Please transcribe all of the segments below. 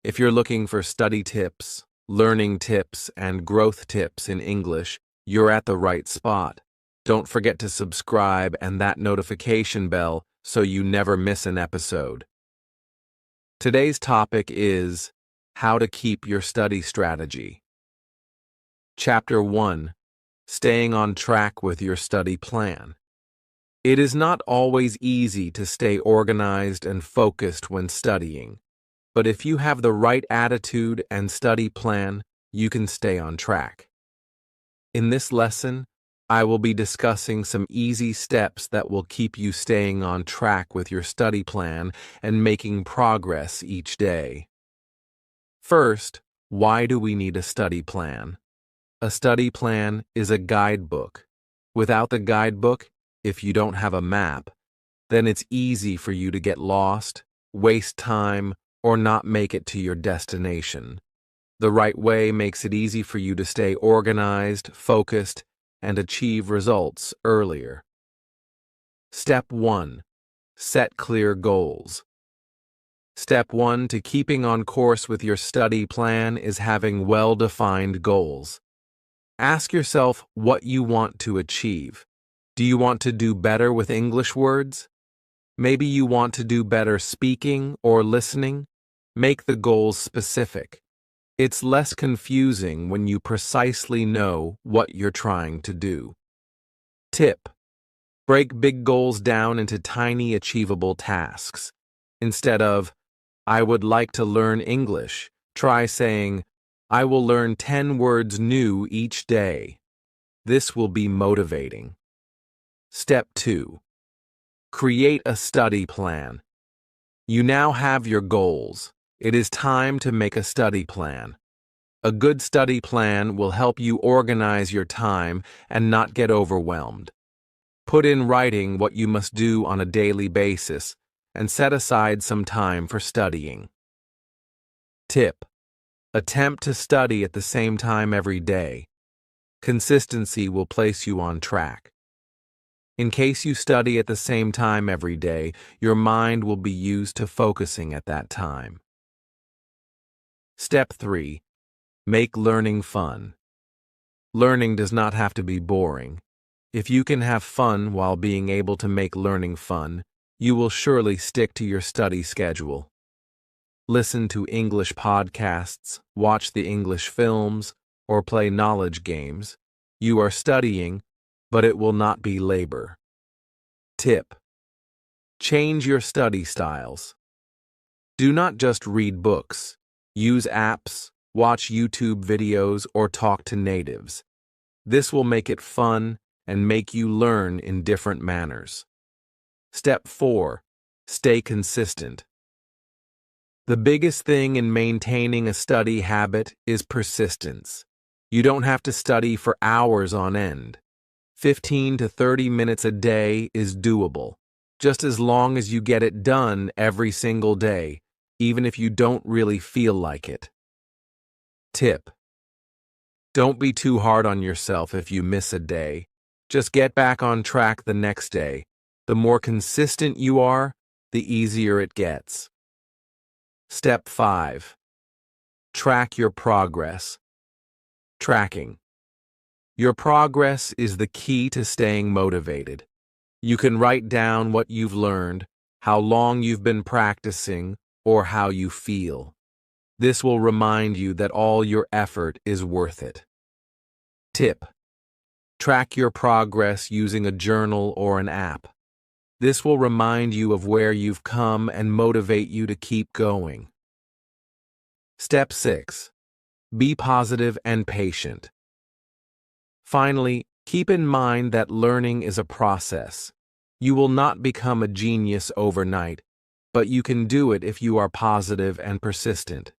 If you're looking for study tips, learning tips, and growth tips in English, you're at the right spot. Don't forget to subscribe and that notification bell so you never miss an episode. Today's topic is how to keep your study strategy. Chapter 1. Staying on track with your study plan. It is not always easy to stay organized and focused when studying, but if you have the right attitude and study plan, you can stay on track. In this lesson, I will be discussing some easy steps that will keep you staying on track with your study plan and making progress each day. First, why do we need a study plan? A study plan is a guidebook. Without the guidebook, if you don't have a map, then it's easy for you to get lost, waste time, or not make it to your destination. The right way makes it easy for you to stay organized, focused, and achieve results earlier. Step 1. Set clear goals. Step 1 to keeping on course with your study plan is having well-defined goals. Ask yourself what you want to achieve. Do you want to do better with English words? Maybe you want to do better speaking or listening? Make the goals specific. It's less confusing when you precisely know what you're trying to do. Tip: break big goals down into tiny achievable tasks. Instead of, "I would like to learn English," try saying, "I will learn 10 words new each day." This will be motivating. Step 2. Create a study plan. You now have your goals. It is time to make a study plan. A good study plan will help you organize your time and not get overwhelmed. Put in writing what you must do on a daily basis and set aside some time for studying. Tip: attempt to study at the same time every day. Consistency will place you on track. In case you study at the same time every day, your mind will be used to focusing at that time. Step 3. Make learning fun. Learning does not have to be boring. If you can have fun while being able to make learning fun, you will surely stick to your study schedule. Listen to English podcasts, watch the English films, or play knowledge games. You are studying, but it will not be labor. Tip: change your study styles. Do not just read books. Use apps, watch YouTube videos, or talk to natives. This will make it fun and make you learn in different manners. Step 4. Stay consistent. The biggest thing in maintaining a study habit is persistence. You don't have to study for hours on end. 15 to 30 minutes a day is doable, just as long as you get it done every single day, even if you don't really feel like it. Tip: don't be too hard on yourself if you miss a day. Just get back on track the next day. The more consistent you are, the easier it gets. Step 5. Track your progress. Tracking. Your progress is the key to staying motivated. You can write down what you've learned, how long you've been practicing, or how you feel. This will remind you that all your effort is worth it. Tip: track your progress using a journal or an app. This will remind you of where you've come and motivate you to keep going. Step 6. Be positive and patient. Finally, keep in mind that learning is a process. You will not become a genius overnight, but you can do it if you are positive and persistent.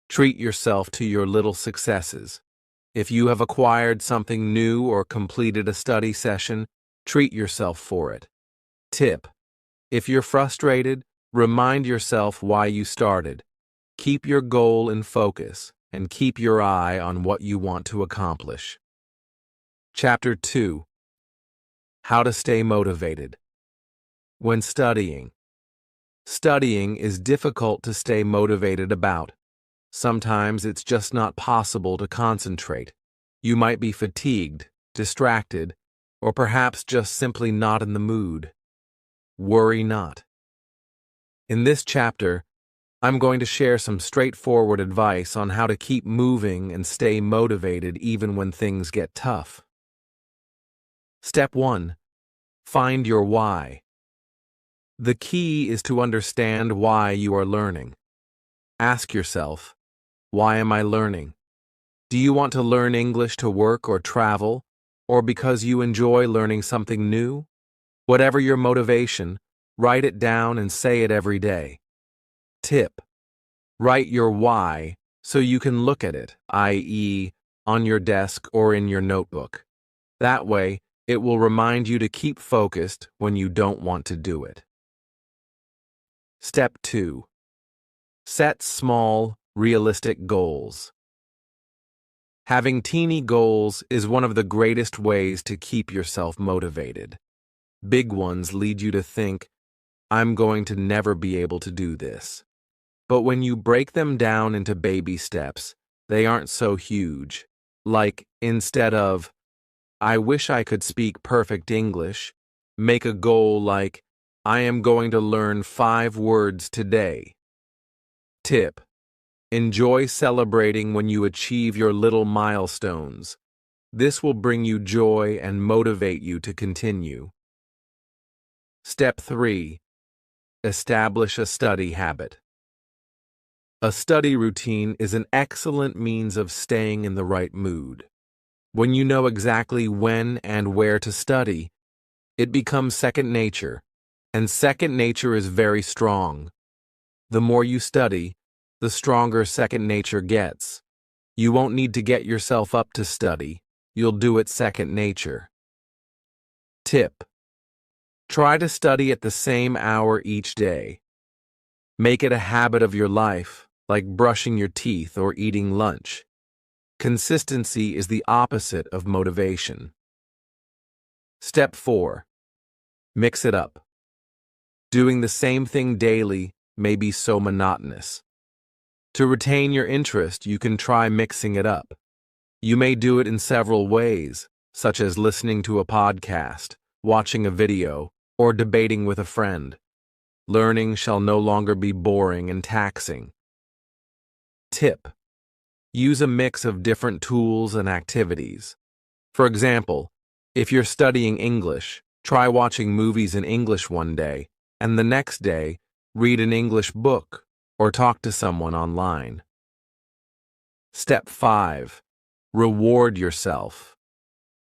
Treat yourself to your little successes. If you have acquired something new or completed a study session, treat yourself for it. Tip: if you're frustrated, remind yourself why you started. Keep your goal in focus and keep your eye on what you want to accomplish. Chapter 2. How to stay motivated. When studying. Studying is difficult to stay motivated about. Sometimes it's just not possible to concentrate. You might be fatigued, distracted, or perhaps just simply not in the mood. Worry not. In this chapter, I'm going to share some straightforward advice on how to keep moving and stay motivated even when things get tough. Step 1. Find your why. The key is to understand why you are learning. Ask yourself, why am I learning? Do you want to learn English to work or travel, or because you enjoy learning something new? Whatever your motivation, write it down and say it every day. Tip: write your why so you can look at it, i.e., on your desk or in your notebook. That way, it will remind you to keep focused when you don't want to do it. Step 2. Set small, realistic goals. Having teeny goals is one of the greatest ways to keep yourself motivated. Big ones lead you to think, I'm going to never be able to do this. But when you break them down into baby steps, they aren't so huge. Like, instead of, I wish I could speak perfect English, make a goal like, I am going to learn 5 words today. Tip: enjoy celebrating when you achieve your little milestones. This will bring you joy and motivate you to continue. Step 3. Establish a study habit. A study routine is an excellent means of staying in the right mood. When you know exactly when and where to study, it becomes second nature, and second nature is very strong. The more you study, the stronger second nature gets. You won't need to get yourself up to study. You'll do it second nature. Tip: try to study at the same hour each day. Make it a habit of your life, like brushing your teeth or eating lunch. Consistency is the opposite of motivation. Step 4. Mix it up. Doing the same thing daily may be so monotonous. To retain your interest, you can try mixing it up. You may do it in several ways, such as listening to a podcast, watching a video, or debating with a friend. Learning shall no longer be boring and taxing. Tip: use a mix of different tools and activities. For example, if you're studying English, try watching movies in English one day, and the next day, read an English book or talk to someone online. Step 5. Reward yourself.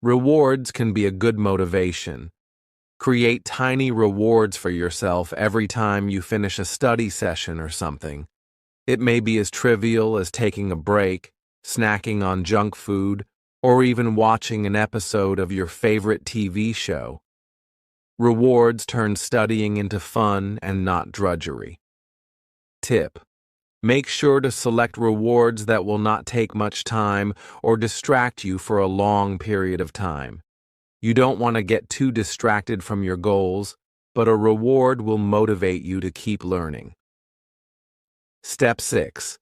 Rewards can be a good motivation. Create tiny rewards for yourself every time you finish a study session or something. It may be as trivial as taking a break, snacking on junk food, or even watching an episode of your favorite TV show. Rewards turn studying into fun and not drudgery. Tip: make sure to select rewards that will not take much time or distract you for a long period of time. You don't want to get too distracted from your goals, but a reward will motivate you to keep learning. Step 6.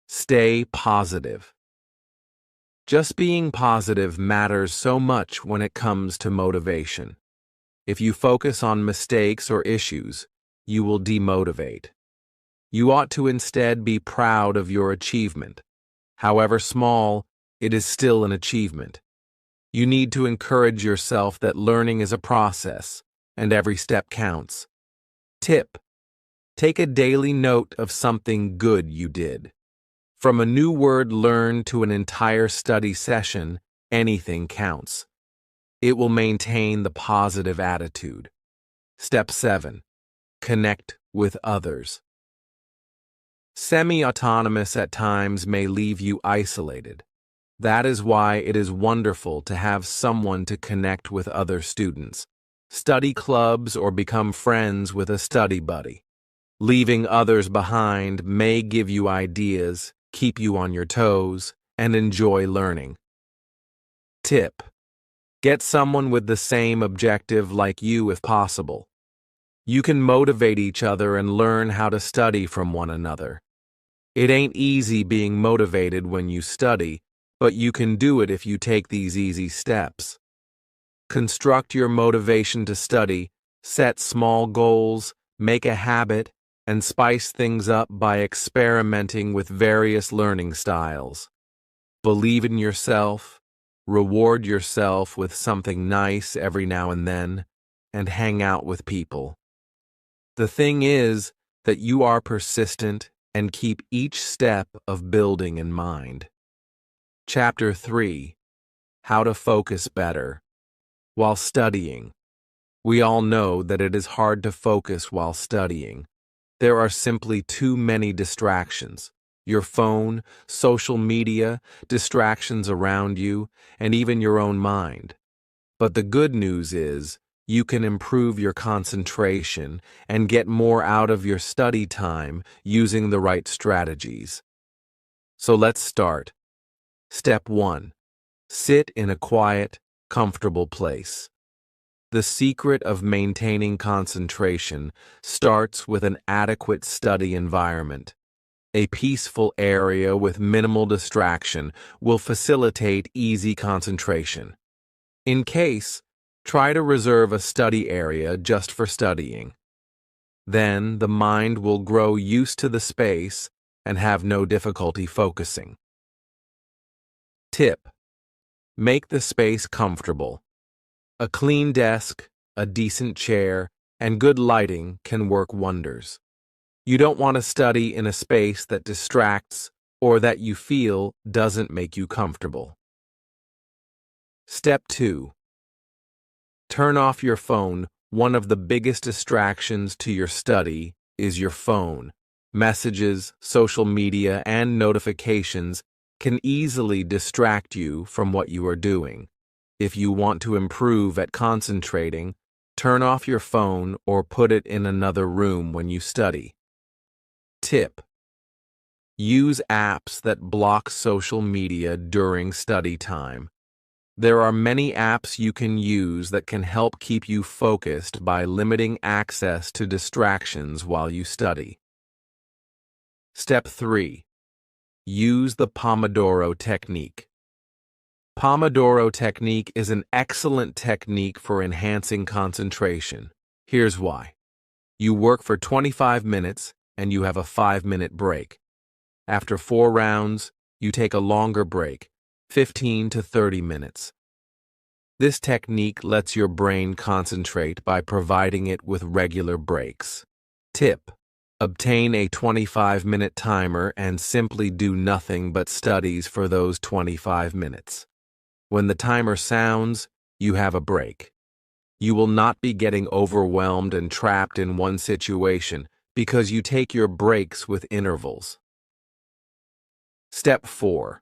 Stay positive. Just being positive matters so much when it comes to motivation. If you focus on mistakes or issues, you will demotivate. You ought to instead be proud of your achievement. However small, it is still an achievement. You need to encourage yourself that learning is a process, and every step counts. Tip: take a daily note of something good you did. From a new word learned to an entire study session, anything counts. It will maintain the positive attitude. Step 7. Connect with others. Semi-autonomous at times may leave you isolated. That is why it is wonderful to have someone to connect with other students. Study clubs or become friends with a study buddy. Leaving others behind may give you ideas, keep you on your toes, and enjoy learning. Tip: get someone with the same objective like you if possible. You can motivate each other and learn how to study from one another. It ain't easy being motivated when you study, but you can do it if you take these easy steps. Construct your motivation to study, set small goals, make a habit, and spice things up by experimenting with various learning styles. Believe in yourself, reward yourself with something nice every now and then, and hang out with people. The thing is that you are persistent and keep each step of building in mind. Chapter 3: How to Focus Better. While studying. We all know that it is hard to focus while studying. There are simply too many distractions. Your phone, social media, distractions around you, and even your own mind. But the good news is, you can improve your concentration and get more out of your study time using the right strategies. So let's start. Step 1. Sit in a quiet, comfortable place. The secret of maintaining concentration starts with an adequate study environment. A peaceful area with minimal distraction will facilitate easy concentration. In case, try to reserve a study area just for studying. Then the mind will grow used to the space and have no difficulty focusing. Tip: make the space comfortable. A clean desk, a decent chair, and good lighting can work wonders. You don't want to study in a space that distracts or that you feel doesn't make you comfortable. Step 2. Turn off your phone. One of the biggest distractions to your study is your phone. Messages, social media, and notifications can easily distract you from what you are doing. If you want to improve at concentrating, turn off your phone or put it in another room when you study. Tip: use apps that block social media during study time. There are many apps you can use that can help keep you focused by limiting access to distractions while you study. Step 3. Use the Pomodoro technique. Pomodoro technique is an excellent technique for enhancing concentration. Here's why. You work for 25 minutes and you have a 5-minute break. After 4 rounds, you take a longer break, 15 to 30 minutes. This technique lets your brain concentrate by providing it with regular breaks. Tip: obtain a 25-minute timer and simply do nothing but studies for those 25 minutes. When the timer sounds, you have a break. You will not be getting overwhelmed and trapped in one situation because you take your breaks with intervals. Step 4.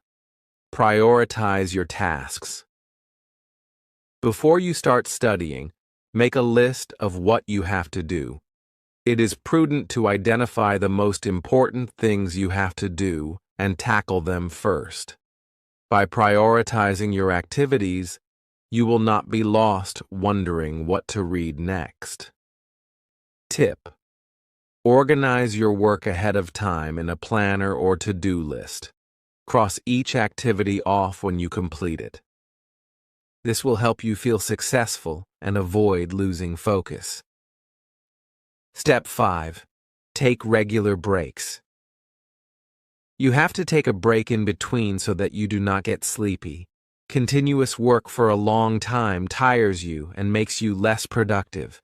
Prioritize your tasks. Before you start studying, make a list of what you have to do. It is prudent to identify the most important things you have to do and tackle them first. By prioritizing your activities, you will not be lost wondering what to read next. Tip: organize your work ahead of time in a planner or to-do list. Cross each activity off when you complete it. This will help you feel successful and avoid losing focus. Step 5. Take regular breaks. You have to take a break in between so that you do not get sleepy. Continuous work for a long time tires you and makes you less productive.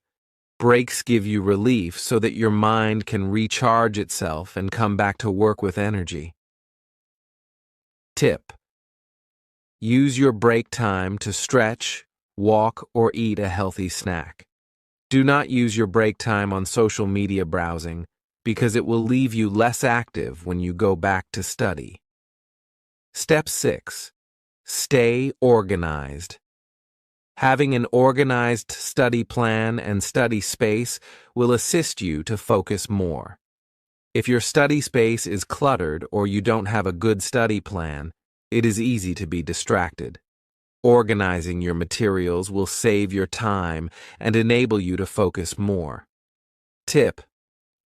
Breaks give you relief so that your mind can recharge itself and come back to work with energy. Tip: use your break time to stretch, walk, or eat a healthy snack. Do not use your break time on social media browsing, because it will leave you less active when you go back to study. Step 6. Stay organized. Having an organized study plan and study space will assist you to focus more. If your study space is cluttered or you don't have a good study plan, it is easy to be distracted. Organizing your materials will save your time and enable you to focus more. Tip: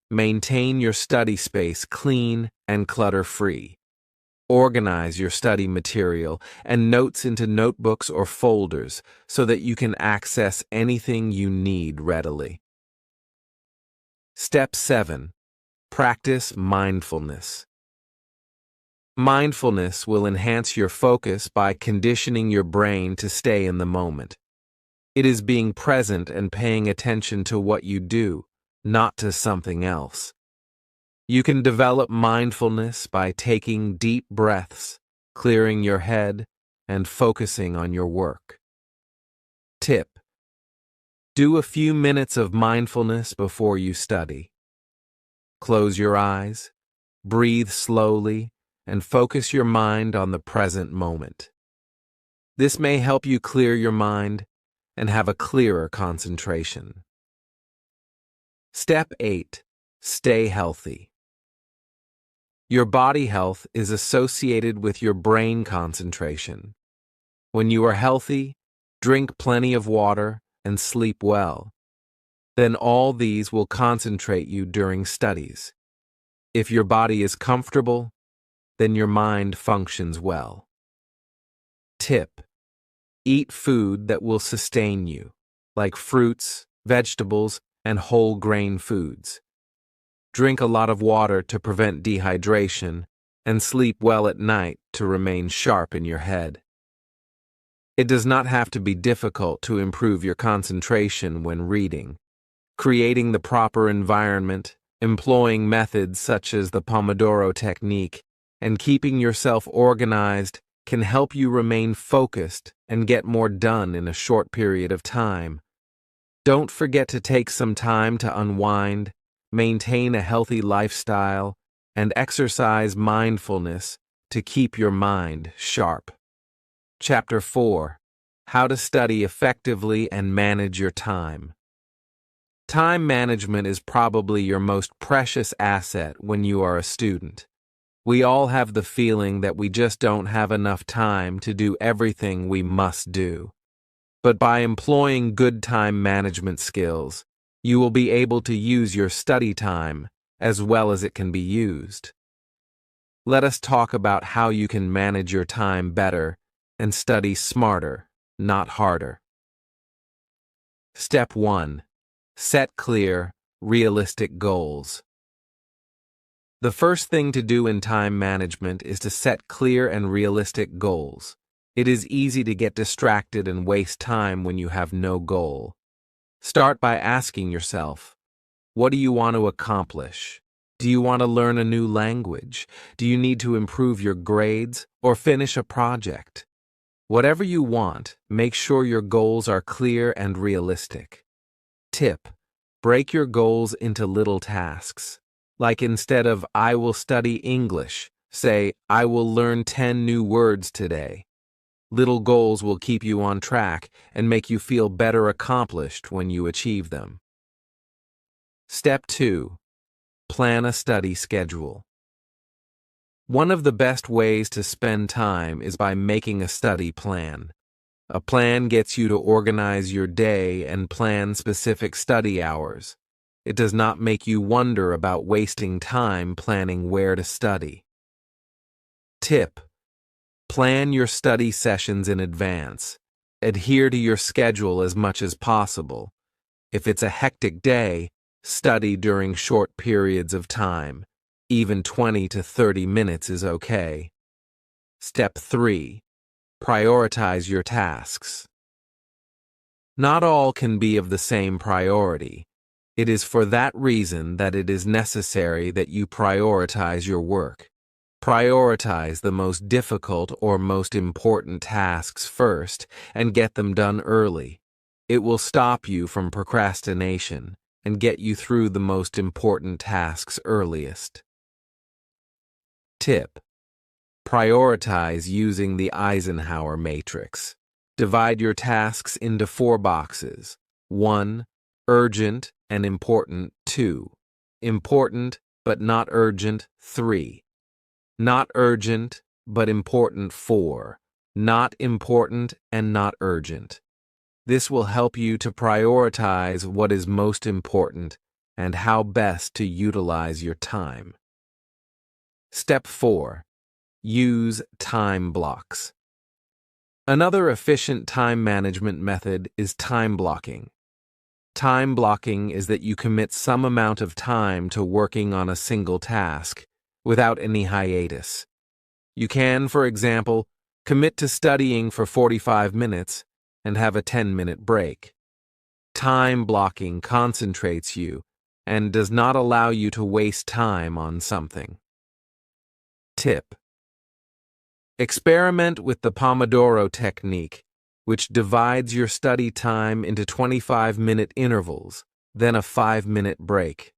Maintain your study space clean and clutter-free. Organize your study material and notes into notebooks or folders so that you can access anything you need readily. Step 7. Practice mindfulness. Mindfulness will enhance your focus by conditioning your brain to stay in the moment. It is being present and paying attention to what you do, not to something else. You can develop mindfulness by taking deep breaths, clearing your head, and focusing on your work. Tip: do a few minutes of mindfulness before you study. Close your eyes, breathe slowly, and focus your mind on the present moment. This may help you clear your mind and have a clearer concentration. Step 8. Stay healthy. Your body health is associated with your brain concentration. When you are healthy, drink plenty of water and sleep well. Then all these will concentrate you during studies. If your body is comfortable, then your mind functions well. Tip: eat food that will sustain you, like fruits, vegetables, and whole grain foods. Drink a lot of water to prevent dehydration, and sleep well at night to remain sharp in your head. It does not have to be difficult to improve your concentration when reading. Creating the proper environment, employing methods such as the Pomodoro technique, and keeping yourself organized can help you remain focused and get more done in a short period of time. Don't forget to take some time to unwind, maintain a healthy lifestyle, and exercise mindfulness to keep your mind sharp. Chapter 4. How to study effectively and manage your time. Time management is probably your most precious asset when you are a student. We all have the feeling that we just don't have enough time to do everything we must do. But by employing good time management skills, you will be able to use your study time as well as it can be used. Let us talk about how you can manage your time better and study smarter, not harder. Step 1. Set clear, realistic goals. The first thing to do in time management is to set clear and realistic goals. It is easy to get distracted and waste time when you have no goal. Start by asking yourself, what do you want to accomplish? Do you want to learn a new language? Do you need to improve your grades or finish a project? Whatever you want, make sure your goals are clear and realistic. Tip: break your goals into little tasks. Like instead of "I will study English," say "I will learn 10 new words today." Little goals will keep you on track and make you feel better accomplished when you achieve them. Step 2. Plan a study schedule. One of the best ways to spend time is by making a study plan. A plan gets you to organize your day and plan specific study hours. It does not make you wonder about wasting time planning where to study. Tip: plan your study sessions in advance. Adhere to your schedule as much as possible. If it's a hectic day, study during short periods of time. Even 20 to 30 minutes is okay. Step 3. Prioritize your tasks. Not all can be of the same priority. It is for that reason that it is necessary that you prioritize your work. Prioritize the most difficult or most important tasks first and get them done early. It will stop you from procrastination and get you through the most important tasks earliest. Tip: prioritize using the Eisenhower matrix. Divide your tasks into 4 boxes. 1. Urgent and important. 2. Important but not urgent. 3. Not urgent but important. 4. Not important and not urgent. This will help you to prioritize what is most important and how best to utilize your time. Step 4. Use time blocks. Another efficient time management method is time blocking. Time blocking is that you commit some amount of time to working on a single task without any hiatus. You can, for example, commit to studying for 45 minutes and have a 10-minute break. Time blocking concentrates you and does not allow you to waste time on something. Tip: experiment with the Pomodoro technique, which divides your study time into 25-minute intervals, then a 5-minute break.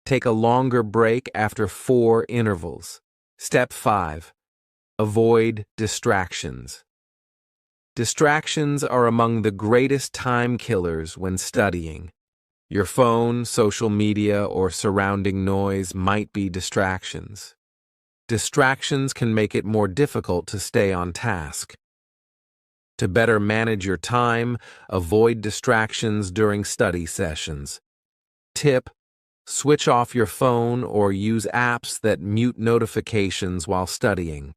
Take a longer break after 4 intervals. Step 5. Avoid distractions. Distractions are among the greatest time killers when studying. Your phone, social media, or surrounding noise might be distractions. Distractions can make it more difficult to stay on task. To better manage your time, avoid distractions during study sessions. Tip: switch off your phone or use apps that mute notifications while studying.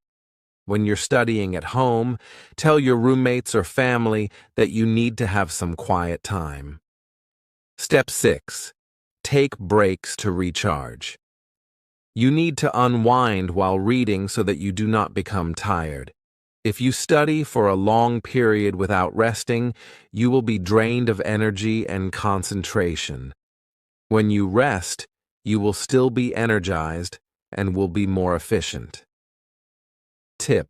When you're studying at home, tell your roommates or family that you need to have some quiet time. Step 6. Take breaks to recharge. You need to unwind while reading so that you do not become tired. If you study for a long period without resting, you will be drained of energy and concentration. When you rest, you will still be energized and will be more efficient. Tip: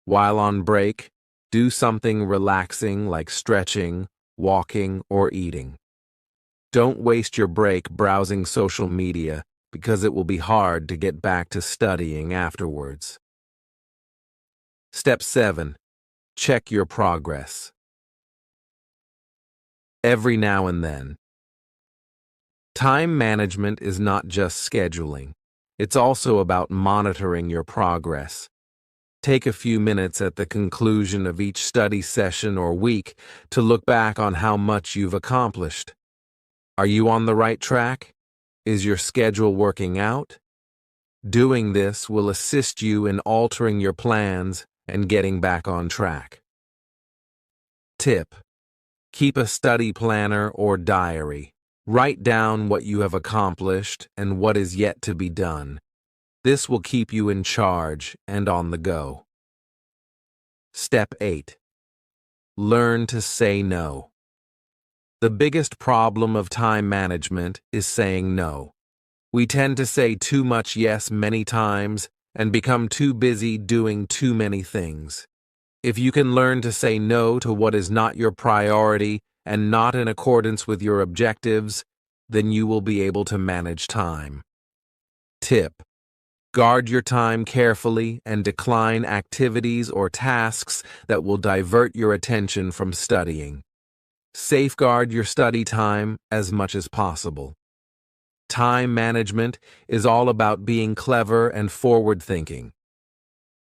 while on break, do something relaxing like stretching, walking, or eating. Don't waste your break browsing social media because it will be hard to get back to studying afterwards. Step 7. Check your progress. Every now and then. Time management is not just scheduling. It's also about monitoring your progress. Take a few minutes at the conclusion of each study session or week to look back on how much you've accomplished. Are you on the right track? Is your schedule working out? Doing this will assist you in altering your plans and getting back on track. Tip: keep a study planner or diary. Write down what you have accomplished and what is yet to be done. This will keep you in charge and on the go. Step 8. Learn to say no. The biggest problem of time management is saying no. We tend to say too much yes many times and become too busy doing too many things. If you can learn to say no to what is not your priority and not in accordance with your objectives, then you will be able to manage time. Tip: guard your time carefully and decline activities or tasks that will divert your attention from studying. Safeguard your study time as much as possible. Time management is all about being clever and forward-thinking.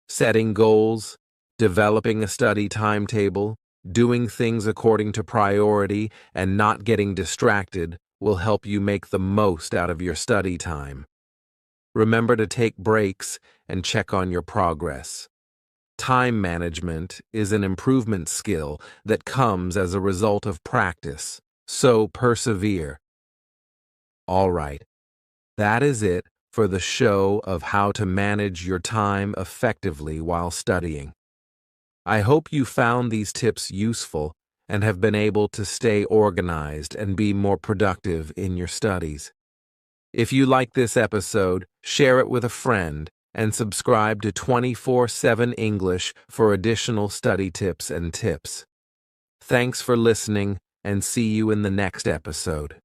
Setting goals, developing a study timetable, doing things according to priority, and not getting distracted will help you make the most out of your study time. Remember to take breaks and check on your progress. Time management is an improvement skill that comes as a result of practice, so persevere. All right, that is it for the show of how to manage your time effectively while studying. I hope you found these tips useful and have been able to stay organized and be more productive in your studies. If you like this episode, share it with a friend and subscribe to 24/7 English for additional study tips and tips. Thanks for listening, and see you in the next episode.